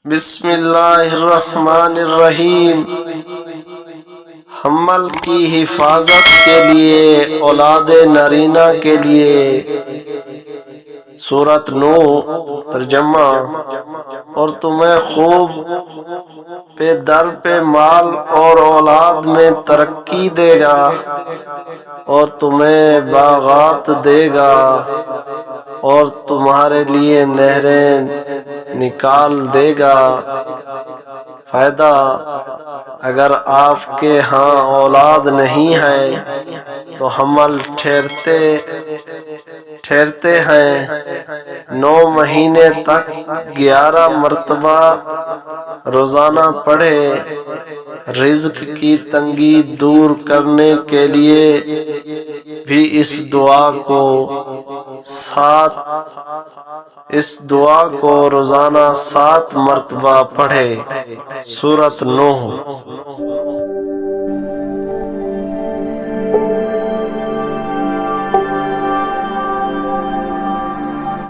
بسم اللہ الرحمن الرحیم۔ حمل کی حفاظت کے لیے، اولاد نرینہ کے لیے۔ سورۃ نوح ترجمہ: اور تمہیں خوب پہ در پہ مال اور اولاد میں ترقی دے گا، اور تمہیں باغات دے گا، اور تمہارے لیے نہریں نکال دے گا۔ فائدہ: اگر آپ کے ہاں اولاد نہیں ہے تو حمل ٹھہرتے ہیں 9 مہینے تک 11 مرتبہ روزانہ پڑھے۔ رزق کی تنگی دور کرنے کے لیے بھی اس دعا کو روزانہ 7 مرتبہ پڑھے۔ سورۃ نوح۔